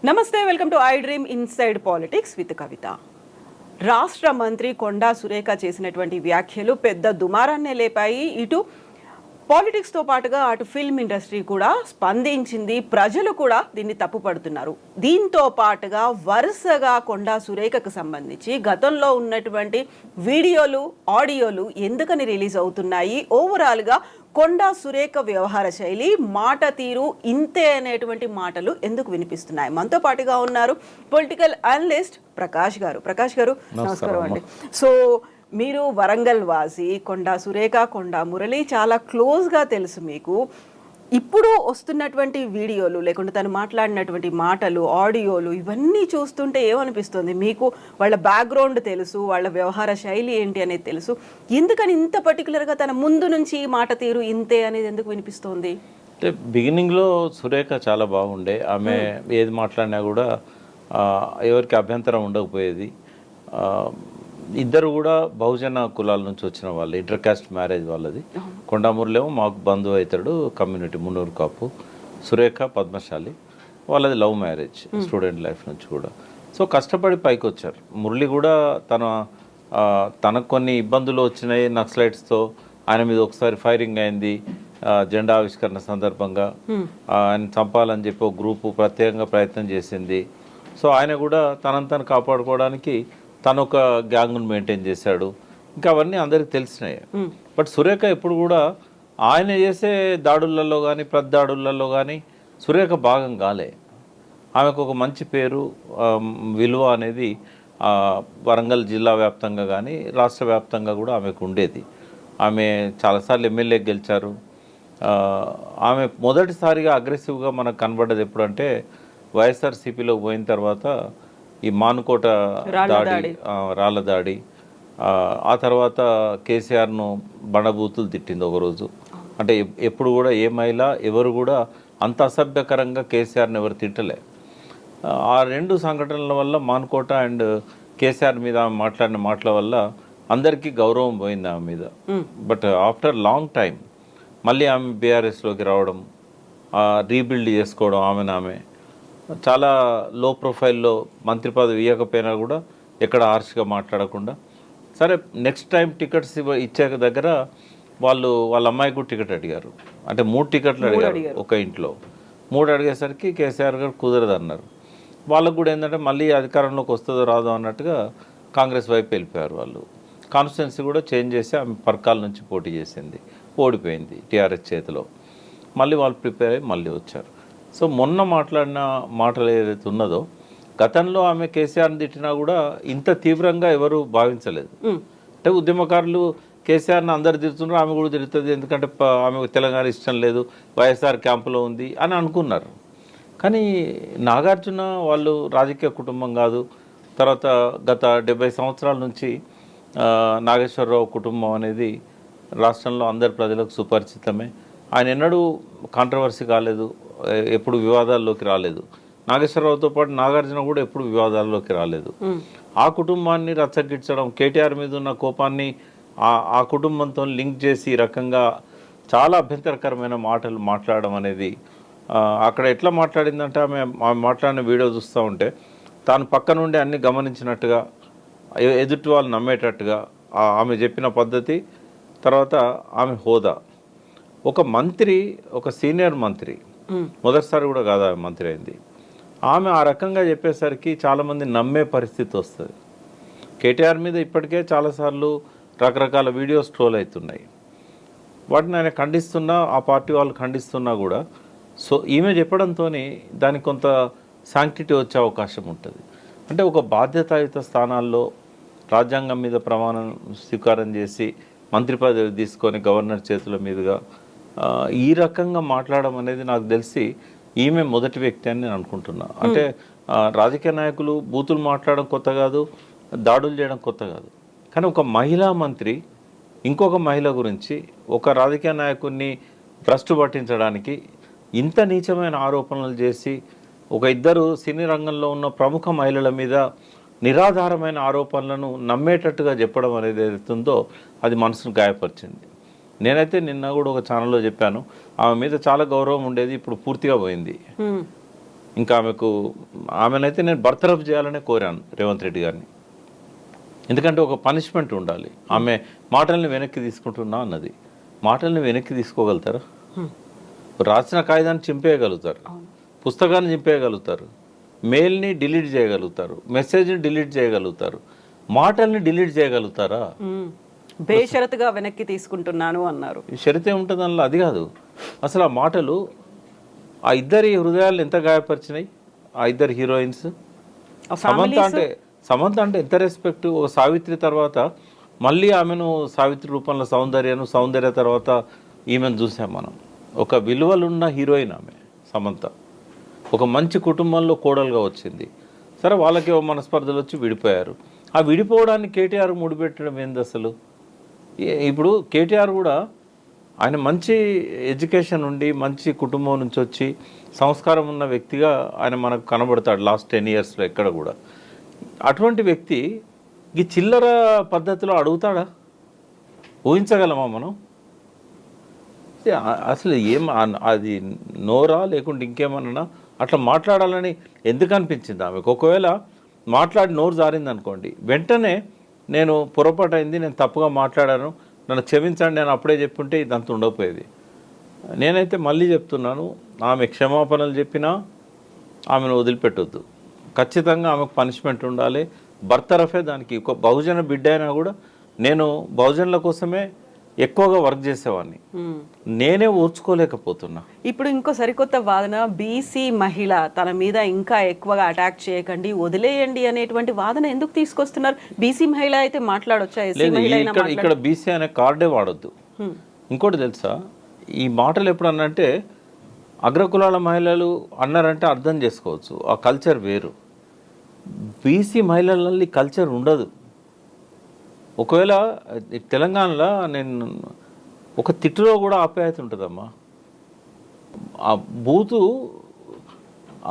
నమస్తే, welcome to I dream inside politics with Kavitha. రాష్ట్ర మంత్రి కొండా సురేఖ చేసినటువంటి వ్యాఖ్యలు పెద్ద దుమారాన్నే లేపాయి. ఇటు పాలిటిక్స్తో పాటుగా అటు ఫిల్మ్ ఇండస్ట్రీ కూడా స్పందించింది. ప్రజలు కూడా దీన్ని తప్పుపడుతున్నారు. దీంతో పాటుగా వరుసగా కొండా సురేఖకు సంబంధించి గతంలో ఉన్నటువంటి వీడియోలు, ఆడియోలు ఎందుకని రిలీజ్ అవుతున్నాయి, ఓవరాల్గా కొండా సురేఖ వ్యవహార శైలి, మాట తీరు ఇంతే అనేటువంటి మాటలు ఎందుకు వినిపిస్తున్నాయి? మనతో పాటుగా ఉన్నారు పొలిటికల్ అనలిస్ట్ ప్రకాష్ గారు. ప్రకాష్ గారు నమస్కారం అండి. సో మీరు వరంగల్ వాసి, కొండా సురేఖ, కొండా మురళి చాలా క్లోజ్గా తెలుసు మీకు. ఇప్పుడు వస్తున్నటువంటి వీడియోలు లేకుంటే తను మాట్లాడినటువంటి మాటలు, ఆడియోలు ఇవన్నీ చూస్తుంటే ఏమనిపిస్తుంది మీకు? వాళ్ళ బ్యాక్గ్రౌండ్ తెలుసు, వాళ్ళ వ్యవహార శైలి ఏంటి అనేది తెలుసు. ఎందుకని ఇంత పర్టికులర్గా తన ముందు నుంచి మాట తీరు ఇంతే అనేది ఎందుకు వినిపిస్తోంది? అంటే బిగినింగ్లో సురేఖ చాలా బాగుండే. ఆమె ఏది మాట్లాడినా కూడా ఎవరికి అభ్యంతరం ఉండకపోయేది. ఇద్దరు కూడా బహుజన కులాల నుంచి వచ్చిన వాళ్ళు, ఇంటర్ కాస్ట్ మ్యారేజ్ వాళ్ళది. కొండామూరులేమో మాకు బంధువు అవుతాడు, కమ్యూనిటీ మున్నూరు కాపు. సురేఖ పద్మశాలి, వాళ్ళది లవ్ మ్యారేజ్, స్టూడెంట్ లైఫ్ నుంచి కూడా. సో కష్టపడి పైకి వచ్చారు. మురళి కూడా తనకు కొన్ని ఇబ్బందులు వచ్చినాయి నక్సలైట్స్తో. ఆయన మీద ఒకసారి ఫైరింగ్ అయింది జెండా ఆవిష్కరణ సందర్భంగా. ఆయన చంపాలని చెప్పి ఒక గ్రూపు ప్రత్యేకంగా ప్రయత్నం చేసింది. సో ఆయన కూడా తనను కాపాడుకోవడానికి తను ఒక గ్యాంగ్ను మెయింటైన్ చేశాడు. ఇంకా అవన్నీ అందరికి తెలిసినాయి. బట్ సురేఖ ఎప్పుడు కూడా ఆయన చేసే దాడులలో కానీ దాడులలో కానీ సురేఖ భాగం కాలే. ఆమెకు ఒక మంచి పేరు, విలువ అనేది వరంగల్ జిల్లా వ్యాప్తంగా కానీ రాష్ట్ర వ్యాప్తంగా కూడా ఆమెకు ఉండేది. ఆమె చాలాసార్లు ఎమ్మెల్యే గెలిచారు. ఆమె మొదటిసారిగా అగ్రెసివ్గా మనకు కనబడ్డది ఎప్పుడంటే వైఎస్ఆర్సీపీలోకి పోయిన తర్వాత ఈ మానుకోట దాడి, రాళ్ళ దాడి. ఆ తర్వాత కేసీఆర్ను బండబూతులు తిట్టింది ఒకరోజు. అంటే ఎప్పుడు కూడా ఏ మహిళ ఎవరు కూడా అంత అసభ్యకరంగా కేసీఆర్ని ఎవరు తిట్టలే. ఆ రెండు సంఘటనల వల్ల మానుకోట అండ్ కేసీఆర్ మీద ఆమె మాట్లాడిన మాటల వల్ల అందరికీ గౌరవం పోయింది ఆమె మీద. బట్ ఆఫ్టర్ లాంగ్ టైం మళ్ళీ ఆమె బీఆర్ఎస్లోకి రావడం, రీబిల్డ్ చేసుకోవడం, ఆమె చాలా లో ప్రొఫైల్లో మంత్రి పదవి ఇవ్వకపోయినా కూడా ఎక్కడ హార్ష్గా మాట్లాడకుండా, సరే నెక్స్ట్ టైం టికెట్స్ ఇచ్చే దగ్గర వాళ్ళ అమ్మాయికి కూడా టికెట్ అడిగారు. అంటే 3 టికెట్లు అడిగారు ఒక ఇంట్లో. 3 అడిగేసరికి కేసీఆర్ గారు కుదరదు అన్నారు. వాళ్ళకు కూడా ఏంటంటే మళ్ళీ అధికారంలోకి వస్తుందో రాదో అన్నట్టుగా కాంగ్రెస్ వైపు వెళ్ళిపోయారు. వాళ్ళు కాన్స్టిట్యున్సీ కూడా చేంజ్ చేసి ఆమె పర్కాల నుంచి పోటీ చేసింది, ఓడిపోయింది టీఆర్ఎస్ చేతిలో. మళ్ళీ వాళ్ళు ప్రిపేర్ అయ్యి మళ్ళీ వచ్చారు. సో మొన్న మాట్లాడిన మాటలు ఏదైతే ఉన్నదో, గతంలో ఆమె కేసీఆర్ని తిట్టినా కూడా ఇంత తీవ్రంగా ఎవరు భావించలేదు. అంటే ఉద్యమకారులు కేసీఆర్ని అందరు తిడుతున్నారు, ఆమె కూడా తిడుతుంది, ఎందుకంటే ఆమెకు తెలంగాణ ఇష్టం లేదు, వైఎస్ఆర్ క్యాంపులో ఉంది అని అనుకున్నారు. కానీ నాగార్జున వాళ్ళు రాజకీయ కుటుంబం కాదు. తర్వాత గత 70 సంవత్సరాల నుంచి నాగేశ్వరరావు కుటుంబం అనేది రాష్ట్రంలో అందరి ప్రజలకు సుపరిచితమే. ఆయన ఎన్నడూ కాంట్రవర్సీ కాలేదు, ఎప్పుడు వివాదాల్లోకి రాలేదు. నాగేశ్వరరావుతో పాటు నాగార్జున కూడా ఎప్పుడు వివాదాల్లోకి రాలేదు. ఆ కుటుంబాన్ని రచ్చగిచ్చడం, కేటీఆర్ మీద ఉన్న కోపాన్ని ఆ కుటుంబంతో లింక్ చేసి ఈ రకంగా చాలా అభ్యంతరకరమైన మాటలు మాట్లాడడం అనేది, అక్కడ ఎట్లా మాట్లాడిందంటే ఆమె మాట్లాడిన వీడియో చూస్తూ ఉంటే తాను పక్క నుండి అన్ని గమనించినట్టుగా, ఎదుటి వాళ్ళు నమ్మేటట్టుగా ఆమె చెప్పిన పద్ధతి, తర్వాత ఆమె హోదా. ఒక మంత్రి, ఒక సీనియర్ మంత్రి, మొదటిసారి కూడా కాదు ఆమె మంత్రి అయింది. ఆమె ఆ రకంగా చెప్పేసరికి చాలామంది నమ్మే పరిస్థితి వస్తుంది. కేటీఆర్ మీద ఇప్పటికే చాలాసార్లు రకరకాల వీడియోస్ ట్రోల్ అవుతున్నాయి. వాటిని ఆయన ఖండిస్తున్నా, ఆ పార్టీ వాళ్ళు ఖండిస్తున్నా కూడా సో ఈమె చెప్పడంతో దానికి కొంత శాంక్టిటీ వచ్చే అవకాశం ఉంటుంది. అంటే ఒక బాధ్యతాయుత స్థానాల్లో రాజ్యాంగం మీద ప్రమాణం స్వీకారం చేసి మంత్రి పదవి తీసుకొని గవర్నర్ చేతుల మీదుగా ఈ రకంగా మాట్లాడడం అనేది నాకు తెలిసి ఈమె మొదటి వ్యక్తి అని నేను అనుకుంటున్నా. అంటే రాజకీయ నాయకులు బూతులు మాట్లాడడం కొత్త కాదు, దాడులు చేయడం కొత్త కాదు. కానీ ఒక మహిళా మంత్రి ఇంకొక మహిళ గురించి, ఒక రాజకీయ నాయకుడిని భ్రష్టు పట్టించడానికి ఇంత నీచమైన ఆరోపణలు చేసి, ఒక ఇద్దరు సినీ రంగంలో ఉన్న ప్రముఖ మహిళల మీద నిరాధారమైన ఆరోపణలను నమ్మేటట్టుగా చెప్పడం అనేది ఏదైతుందో అది మనసును గాయపరిచింది. నేనైతే నిన్న కూడా ఒక ఛానల్లో చెప్పాను, ఆమె మీద చాలా గౌరవం ఉండేది, ఇప్పుడు పూర్తిగా పోయింది. ఇంకా ఆమెనైతే నేను బర్తరఫ్ చేయాలనే కోరాను రేవంత్ రెడ్డి గారిని. ఎందుకంటే ఒక పనిష్మెంట్ ఉండాలి. ఆమె మాటల్ని వెనక్కి తీసుకుంటున్నా అన్నది. మాటల్ని వెనక్కి తీసుకోగలుగుతారా? రాసిన కాగితాన్ని చింపేయగలుగుతారు, పుస్తకాన్ని చింపేయగలుగుతారు, మెయిల్ని డిలీట్ చేయగలుగుతారు, మెసేజ్ని డిలీట్ చేయగలుగుతారు, మాటల్ని డిలీట్ చేయగలుగుతారా? బేషరతుగా వెనక్కి తీసుకుంటున్నాను అన్నారు. షరతే ఉంటుంది అందులో. అది కాదు అసలు. ఆ మాటలు ఆ ఇద్దరి హృదయాలను ఎంత గాయపరిచినాయి. ఆ ఇద్దరు హీరోయిన్స్. సమంత అంటే ఎంత రెస్పెక్ట్. ఒక సావిత్రి తర్వాత మళ్ళీ ఆమెను సావిత్రి రూపంలో సౌందర్య తర్వాత ఈమెను చూసాం మనం. ఒక విలువలున్న హీరోయిన్ ఆమె సమంత. ఒక మంచి కుటుంబంలో కోడలుగా వచ్చింది. సరే, వాళ్ళకి మనస్పర్ధలు వచ్చి విడిపోయారు. ఆ విడిపోవడానికి కేటీఆర్ ముడిపెట్టడం ఏంది అసలు? ఇప్పుడు కేటీఆర్ కూడా ఆయన మంచి ఎడ్యుకేషన్ ఉండి మంచి కుటుంబం నుంచి వచ్చి సంస్కారం ఉన్న వ్యక్తిగా ఆయన మనకు కనబడతాడు లాస్ట్ 10 yearsలో ఎక్కడ కూడా. అటువంటి వ్యక్తి ఈ చిల్లర పద్ధతిలో అడుగుతాడా? ఊహించగలమా మనం? అసలు అది నోరా లేకుంటే ఇంకేమన్నా అట్లా మాట్లాడాలని ఎందుకు అనిపించింది ఆమెకు? ఒకవేళ మాట్లాడి నోరు జారింది అనుకోండి, వెంటనే నేను పొరపాటు అయింది, నేను తప్పుగా మాట్లాడాను, నన్ను క్షమించండి నేను అప్పుడే చెప్పుంటే ఇదంతా ఉండకపోయేది. నేనైతే మళ్ళీ చెప్తున్నాను, ఆమె క్షమాపణలు చెప్పినా ఆమెను వదిలిపెట్టొద్దు. ఖచ్చితంగా ఆమెకు పనిష్మెంట్ ఉండాలి. బర్తరఫే దానికి. ఒక బహుజన బిడ్డ అయినా కూడా నేను బహుజనుల కోసమే ఎక్కువగా వర్క్ చేసేవాడిని, నేనే ఓర్చుకోలేకపోతున్నా. ఇప్పుడు ఇంకో సరికొత్త వాదన, బీసీ మహిళ తన మీద ఇంకా ఎక్కువగా అటాక్ చేయకండి, వదిలేయండి అనేటువంటి వాదన ఎందుకు తీసుకొస్తున్నారు? బీసీ మహిళ అయితే మాట్లాడొచ్చా? ఇక్కడ బీసీ అనే కార్డే వాడొద్దు. ఇంకోటి తెలుసా, ఈ మాటలు ఎప్పుడు అన్నంటే అగ్రకులాల మహిళలు అన్నారంటే అర్థం చేసుకోవచ్చు, ఆ కల్చర్ వేరు. బీసీ మహిళలలో కల్చర్ ఉండదు. ఒకవేళ తెలంగాణలో నేను ఒక తిట్టులో కూడా ఆప్యాయత ఉంటుందమ్మా. ఆ బూతు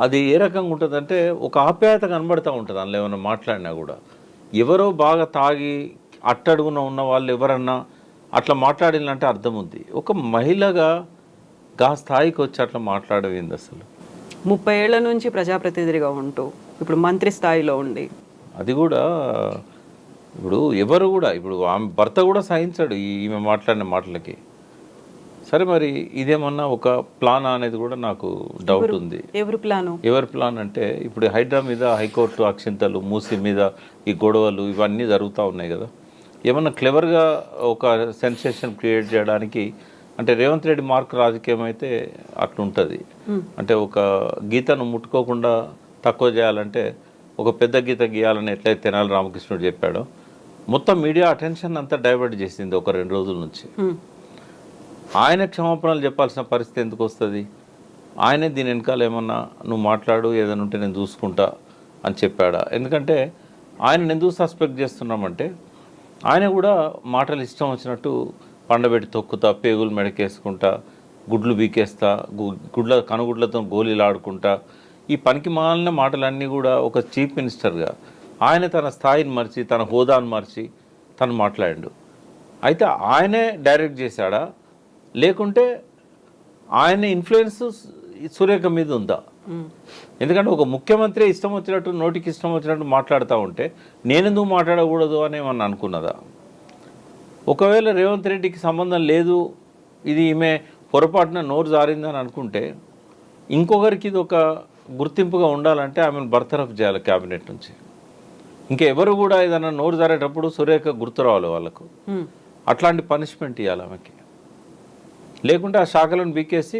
అది ఏ రకంగా ఉంటుందంటే ఒక ఆప్యాయత కనబడుతూ ఉంటుంది అందులో ఏమైనా మాట్లాడినా కూడా. ఎవరో బాగా తాగి అట్టడుగున ఉన్న వాళ్ళు ఎవరన్నా అట్లా మాట్లాడినంటే అర్థం ఉంది. ఒక మహిళగా గా స్థాయికి వచ్చి అట్లా మాట్లాడేది అసలు. 30 ఏళ్ల నుంచి ప్రజాప్రతినిధిగా ఉంటూ ఇప్పుడు మంత్రి స్థాయిలో ఉండి, అది కూడా ఇప్పుడు ఎవరు కూడా, ఇప్పుడు ఆమె భర్త కూడా సహించాడు ఈమె మాట్లాడిన మాటలకి. సరే, మరి ఇదేమన్నా ఒక ప్లాన్ అనేది కూడా నాకు డౌట్ ఉంది. ఎవరి ప్లాన్ అంటే, ఇప్పుడు హైడ్రా మీద హైకోర్టు అక్షింతలు, మూసి మీద ఈ గొడవలు ఇవన్నీ జరుగుతూ ఉన్నాయి కదా. ఏమన్నా క్లెవర్గా ఒక సెన్సేషన్ క్రియేట్ చేయడానికి, అంటే రేవంత్ రెడ్డి మార్క్ రాజకీయం అయితే అట్లుంటుంది. అంటే ఒక గీతను ముట్టుకోకుండా తక్కువ చేయాలంటే ఒక పెద్ద గీత గీయాలని ఎట్లయితే తెనాలి రామకృష్ణుడు చెప్పాడో, మొత్తం మీడియా అటెన్షన్ అంతా డైవర్ట్ చేసింది ఒక 2 రోజుల నుంచి. ఆయన క్షమాపణలు చెప్పాల్సిన పరిస్థితి ఎందుకు వస్తుంది? ఆయనే దీని వెనకాల ఏమన్నా నువ్వు మాట్లాడు, ఏదైనా ఉంటే నేను చూసుకుంటా అని చెప్పాడా? ఎందుకంటే ఆయన ఎందుకు సస్పెక్ట్ చేస్తున్నామంటే, ఆయన కూడా మాటలు ఇష్టం వచ్చినట్టు పండబెట్టి తొక్కుతా, పేగులు మెడకేసుకుంటా, గుడ్లు బీకేస్తా, కనుగుడ్లతో గోళీలు ఆడుకుంటా, ఈ పనికి మాలిన మాటలన్నీ కూడా ఒక చీఫ్ మినిస్టర్గా ఆయన తన స్థాయిని మర్చి, తన హోదాను మర్చి తను మాట్లాడాడు. అయితే ఆయనే డైరెక్ట్ చేశాడా, లేకుంటే ఆయన ఇన్ఫ్లుయెన్స్ సురేఖ మీద ఉందా? ఎందుకంటే ఒక ముఖ్యమంత్రి ఇష్టం వచ్చినట్టు, నోటికి ఇష్టం వచ్చినట్టు మాట్లాడుతూ ఉంటే నేనెందుకు మాట్లాడకూడదు అని ఏమన్నా అనుకున్నదా? ఒకవేళ రేవంత్ రెడ్డికి సంబంధం లేదు, ఇది ఈమె పొరపాటున నోరు జారిందని అనుకుంటే, ఇంకొకరికి ఇది ఒక గుర్తింపుగా ఉండాలంటే ఆమెను బర్తరఫ్ చేయాలి క్యాబినెట్ నుంచి. ఇంకెవరు కూడా ఏదైనా నోరు జారేటప్పుడు సురేఖ గుర్తు రావాలి వాళ్ళకు. అట్లాంటి పనిష్మెంట్ ఇవ్వాలి ఆమెకి. లేకుంటే ఆ శాఖలను బీకేసి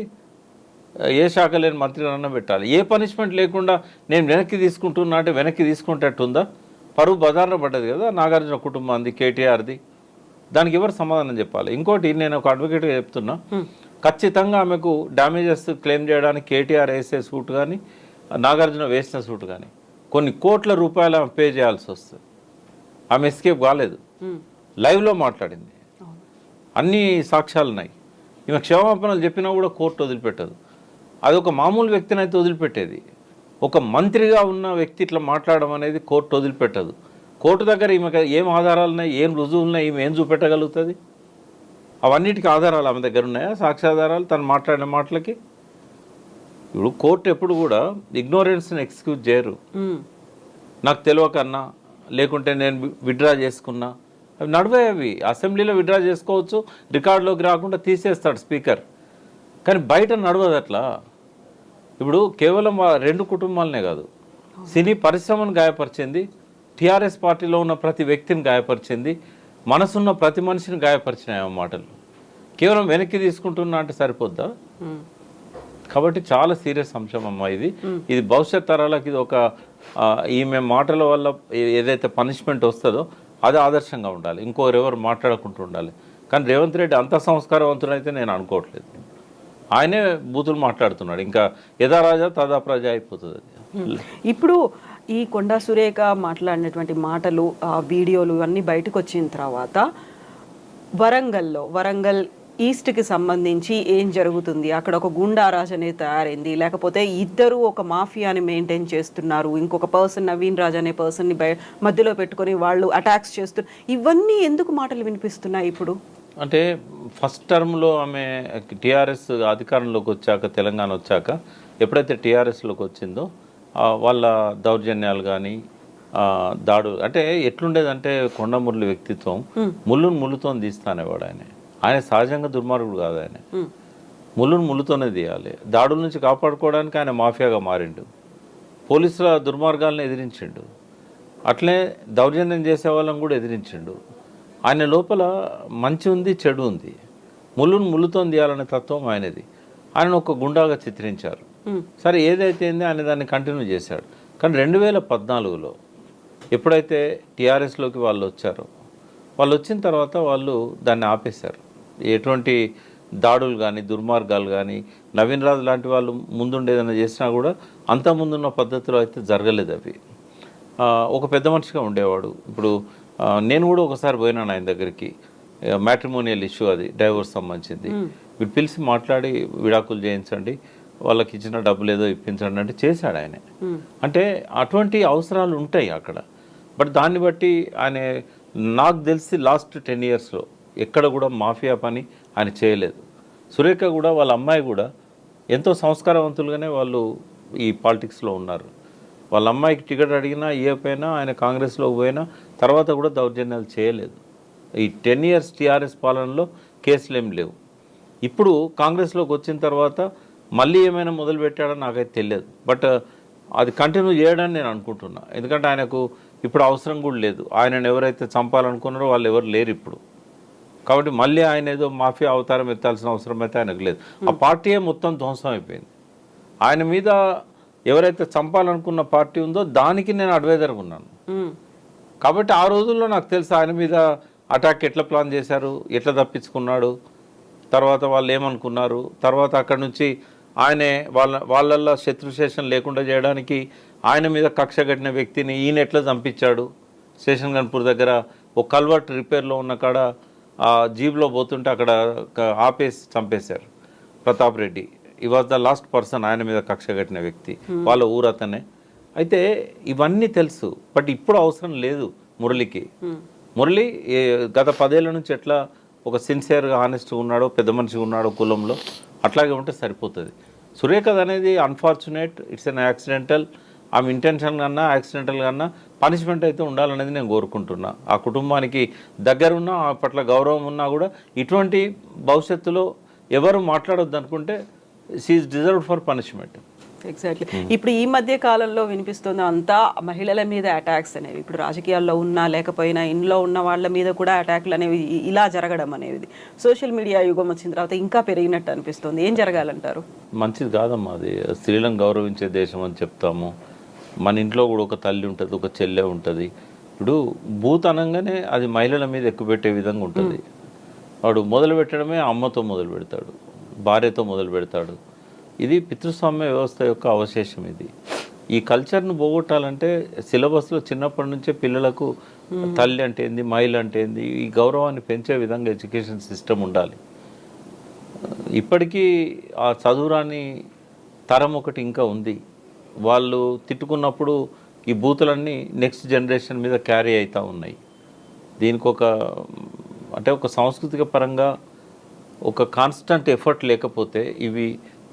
ఏ శాఖ లేని మంత్రినన్నా పెట్టాలి. ఏ పనిష్మెంట్ లేకుండా నేను వెనక్కి తీసుకుంటున్నా అంటే వెనక్కి తీసుకుంటట్టుందా? పరువు బజార్న పడ్డది కదా నాగార్జున కుటుంబాన్ని, కేటీఆర్ది. దానికి ఎవరు సమాధానం చెప్పాలి? ఇంకోటి, నేను ఒక అడ్వకేట్గా చెప్తున్నా, ఖచ్చితంగా ఆమెకు డ్యామేజెస్ క్లెయిమ్ చేయడానికి కేటీఆర్ వేసే సూట్ కానీ, నాగార్జున వేసిన సూట్ కానీ కొన్ని కోట్ల రూపాయలు ఆమె పే చేయాల్సి వస్తుంది. ఆమె ఎస్కేప్ కాలేదు, లైవ్లో మాట్లాడింది, అన్ని సాక్ష్యాలు ఉన్నాయి. ఈమె క్షమాపణలు చెప్పినా కూడా కోర్టు వదిలిపెట్టదు. అది ఒక మామూలు వ్యక్తిని అయితే వదిలిపెట్టేది, ఒక మంత్రిగా ఉన్న వ్యక్తి ఇట్లా మాట్లాడడం అనేది కోర్టు వదిలిపెట్టదు. కోర్టు దగ్గర ఈమె ఏం ఆధారాలు ఉన్నాయి, ఏం రుజువులు ఉన్నాయి, ఈమె ఏం చూపెట్టగలుగుతుంది? అవన్నిటికీ ఆధారాలు ఆమె దగ్గర ఉన్నాయా? సాక్ష్యాధారాలు తను మాట్లాడిన మాటలకి? ఇప్పుడు కోర్టు ఎప్పుడు కూడా ఇగ్నోరెన్స్ని ఎక్స్క్యూజ్ చేయరు. నాకు తెలియకన్నా, లేకుంటే నేను విత్డ్రా చేసుకున్నా, అవి నడివే. అవి అసెంబ్లీలో విత్డ్రా చేసుకోవచ్చు, రికార్డులోకి రాకుండా తీసేస్తాడు స్పీకర్, కానీ బయట నడవదు అట్లా. ఇప్పుడు కేవలం ఆ 2 కుటుంబాలనే కాదు, సినీ పరిశ్రమను గాయపరిచింది, టీఆర్ఎస్ పార్టీలో ఉన్న ప్రతి వ్యక్తిని గాయపరిచింది, మనసున్న ప్రతి మనిషిని గాయపరిచినాయి ఆ మాటలు. కేవలం వెనక్కి తీసుకుంటున్నా అంటే సరిపోద్దా? కాబట్టి చాలా సీరియస్ అంశం అమ్మా ఇది. ఇది భవిష్యత్ తరాలకు ఇది ఒక ఈమె మాటల వల్ల ఏదైతే పనిష్మెంట్ వస్తుందో అది ఆదర్శంగా ఉండాలి, ఇంకోరెవరు మాట్లాడకుండా ఉండాలి. కానీ రేవంత్ రెడ్డి అంత సంస్కారవంతుడైతే నేను అనుకోవట్లేదు. ఆయనే బూతులు మాట్లాడుతున్నాడు, ఇంకా యథా రాజా తదా ప్రజ అయిపోతుంది. ఇప్పుడు ఈ కొండా సురేఖ మాట్లాడినటువంటి మాటలు, వీడియోలు అన్నీ బయటకు వచ్చిన తర్వాత వరంగల్ ఈస్ట్కి సంబంధించి ఏం జరుగుతుంది, అక్కడ ఒక గుండారాజ్ అనేది తయారైంది, లేకపోతే ఇద్దరు ఒక మాఫియాని మెయింటైన్ చేస్తున్నారు, ఇంకొక పర్సన్ నవీన్ రాజ్ అనే పర్సన్ని మధ్యలో పెట్టుకొని వాళ్ళు అటాక్స్ చేస్తున్నారు, ఇవన్నీ ఎందుకు మాటలు వినిపిస్తున్నాయి ఇప్పుడు? అంటే ఫస్ట్ టర్మ్లో ఆమె టీఆర్ఎస్ అధికారంలోకి వచ్చాక, తెలంగాణ వచ్చాక ఎప్పుడైతే టీఆర్ఎస్లోకి వచ్చిందో వాళ్ళ దౌర్జన్యాలు కానీ దాడు అంటే ఎట్లుండేదంటే, కొండమురళి వ్యక్తిత్వం ముళ్ళుతో తీస్తానేవాడు. ఆయన సహజంగా దుర్మార్గుడు కాదు. ఆయన ముళ్ళుతోనే తీయాలి. దాడుల నుంచి కాపాడుకోవడానికి ఆయన మాఫియాగా మారిండు, పోలీసుల దుర్మార్గాలను ఎదిరించిండు, అట్లే దౌర్జన్యం చేసే వాళ్ళని కూడా ఎదిరించిండు. ఆయన లోపల మంచి ఉంది, చెడు ఉంది. ముళ్ళుతో తీయాలనే తత్వం ఆయనది. ఆయన ఒక గుండాగా చిత్రించారు. సరే, ఏదైతే ఆయన దాన్ని కంటిన్యూ చేశాడు. కానీ 2014లో ఎప్పుడైతే టీఆర్ఎస్లోకి వాళ్ళు వచ్చారో, వాళ్ళు వచ్చిన తర్వాత వాళ్ళు దాన్ని ఆపేశారు. ఎటువంటి దాడులు కానీ, దుర్మార్గాలు కానీ, నవీన్ రాజు లాంటి వాళ్ళు ముందుండేదన్నా చేసినా కూడా అంత ముందున్న పద్ధతిలో అయితే జరగలేదు అవి. ఒక పెద్ద మనిషిగా ఉండేవాడు. ఇప్పుడు నేను కూడా ఒకసారి పోయినాను ఆయన దగ్గరికి, మ్యాట్రిమోనియల్ ఇష్యూ, అది డైవోర్స్ సంబంధించింది. వీడు పిలిచి మాట్లాడి విడాకులు చేయించండి, వాళ్ళకి ఇచ్చిన డబ్బులు ఏదో ఇప్పించండి అంటే చేశాడు ఆయన. అంటే అటువంటి అవసరాలు ఉంటాయి అక్కడ. బట్ దాన్ని బట్టి ఆయన, నాకు తెలిసి లాస్ట్ 10 yearsలో ఎక్కడ కూడా మాఫియా పని ఆయన చేయలేదు. సురేఖ కూడా, వాళ్ళ అమ్మాయి కూడా ఎంతో సంస్కారవంతులుగానే వాళ్ళు ఈ పాలిటిక్స్లో ఉన్నారు. వాళ్ళ అమ్మాయికి టికెట్ అడిగినా ఇవ్వకపోయినా, ఆయన కాంగ్రెస్లోకి పోయినా తర్వాత కూడా దౌర్జన్యాలు చేయలేదు. ఈ 10 years టీఆర్ఎస్ పాలనలో కేసులు ఏం లేవు. ఇప్పుడు కాంగ్రెస్లోకి వచ్చిన తర్వాత మళ్ళీ ఏమైనా మొదలు పెట్టాడో నాకైతే తెలియదు. బట్ అది కంటిన్యూ చేయడాన్ని నేను అనుకుంటున్నా. ఎందుకంటే ఆయనకు ఇప్పుడు అవసరం కూడా లేదు. ఆయనను ఎవరైతే చంపాలనుకున్నారో వాళ్ళు ఎవరు లేరు ఇప్పుడు. కాబట్టి మళ్ళీ ఆయన ఏదో మాఫియా అవతారం ఎత్తాల్సిన అవసరం అయితే ఆయనకు లేదు. ఆ పార్టీయే మొత్తం ధ్వంసం అయిపోయింది. ఆయన మీద ఎవరైతే చంపాలనుకున్న పార్టీ ఉందో దానికి నేను అడ్వైజర్గా ఉన్నాను. కాబట్టి ఆ రోజుల్లో నాకు తెలుసు ఆయన మీద అటాక్ ఎట్లా ప్లాన్ చేశారు, ఎట్లా తప్పించుకున్నాడు, తర్వాత వాళ్ళు ఏమనుకున్నారు, తర్వాత అక్కడి నుంచి ఆయనే వాళ్ళల్లో శత్రుశేషం లేకుండా చేయడానికి ఆయన మీద కక్ష కట్టిన వ్యక్తిని ఈయన ఎట్లా చంపించాడు. స్టేషన్ గన్పూర్ దగ్గర ఒక కల్వర్ట్ రిపేర్లో ఉన్న కాడ జీబ్లో పోతుంటే అక్కడ ఆపేసి చంపేశారు ప్రతాప్ రెడ్డి. ఈ వాజ్ ద లాస్ట్ పర్సన్ ఆయన మీద కక్ష కట్టిన వ్యక్తి, వాళ్ళ ఊరతనే. అయితే ఇవన్నీ తెలుసు, బట్ ఇప్పుడు అవసరం లేదు మురళికి. మురళి గత 10 ఏళ్ల నుంచి ఎట్లా ఒక సిన్సియర్గా హానెస్ట్గా ఉన్నాడో, పెద్ద మనిషిగా ఉన్నాడో కులంలో, అట్లాగే ఉంటే సరిపోతుంది. సురేఖది అనేది అన్ఫార్చునేట్, ఇట్స్ అన్ యాక్సిడెంటల్. ఆమె ఇంటెన్షన్ కన్నా యాక్సిడెంటల్ కన్నా పనిష్మెంట్ అయితే ఉండాలనేది నేను కోరుకుంటున్నా. ఆ కుటుంబానికి దగ్గరున్నా, ఆ పట్ల గౌరవం ఉన్నా కూడా ఇటువంటి భవిష్యత్తులో ఎవరు మాట్లాడొద్దు అనుకుంటే she is deserved for punishment. Exactly. ఇప్పుడు ఈ మధ్య కాలంలో వినిపిస్తుంది అంతా మహిళల మీద అటాక్స్ అనేవి. ఇప్పుడు రాజకీయాల్లో ఉన్నా లేకపోయినా ఇంట్లో ఉన్న వాళ్ళ మీద కూడా అటాక్లు అనేవి ఇలా జరగడం అనేది సోషల్ మీడియా యుగం వచ్చిన తర్వాత ఇంకా పెరిగినట్టు అనిపిస్తుంది. ఏం జరగాలంటారు? మంచిది కాదమ్మా అది. స్త్రీలను గౌరవించే దేశం అని చెప్తాము. మన ఇంట్లో కూడా ఒక తల్లి ఉంటుంది, ఒక చెల్లె ఉంటుంది. ఇప్పుడు బూత్ అనగానే అది మహిళల మీద ఎక్కువ పెట్టే విధంగా ఉంటుంది. వాడు మొదలు పెట్టడమే అమ్మతో మొదలు పెడతాడు, భార్యతో మొదలు పెడతాడు. ఇది పితృస్వామ్య వ్యవస్థ యొక్క అవశేషం. ఇది ఈ కల్చర్ను పోగొట్టాలంటే సిలబస్లో చిన్నప్పటి నుంచే పిల్లలకు తల్లి అంటే ఏంది, మహిళ అంటే ఏంది, ఈ గౌరవాన్ని పెంచే విధంగా ఎడ్యుకేషన్ సిస్టమ్ ఉండాలి. ఇప్పటికీ ఆ చదువురాని తరం ఒకటి ఇంకా ఉంది. వాళ్ళు తిట్టుకున్నప్పుడు ఈ బూతులన్నీ నెక్స్ట్ జనరేషన్ మీద క్యారీ అవుతూ ఉన్నాయి. దీనికి ఒక సాంస్కృతిక పరంగా ఒక కాన్స్టెంట్ ఎఫర్ట్ లేకపోతే ఇవి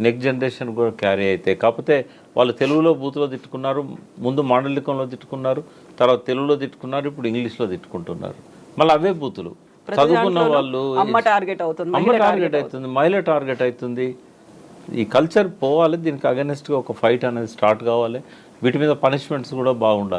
నెక్స్ట్ జనరేషన్ కూడా క్యారీ అవుతాయి. కాకపోతే వాళ్ళు తెలుగులో బూతులో తిట్టుకున్నారు, ముందు మాండలికంలో తిట్టుకున్నారు, తర్వాత తెలుగులో తిట్టుకున్నారు, ఇప్పుడు ఇంగ్లీష్లో తిట్టుకుంటున్నారు. మళ్ళీ అవే బూతులు. చదువుకున్న వాళ్ళు అమ్మ టార్గెట్ అవుతుంది, అమ్మ టార్గెట్ అవుతుంది, మహిళ టార్గెట్ అవుతుంది. ఈ కల్చర్ పోవాలి. దీనికి అగెనిస్ట్గా ఒక ఫైట్ అనేది స్టార్ట్ కావాలి. వీటి మీద పనిష్మెంట్స్ కూడా బాగుండాలి.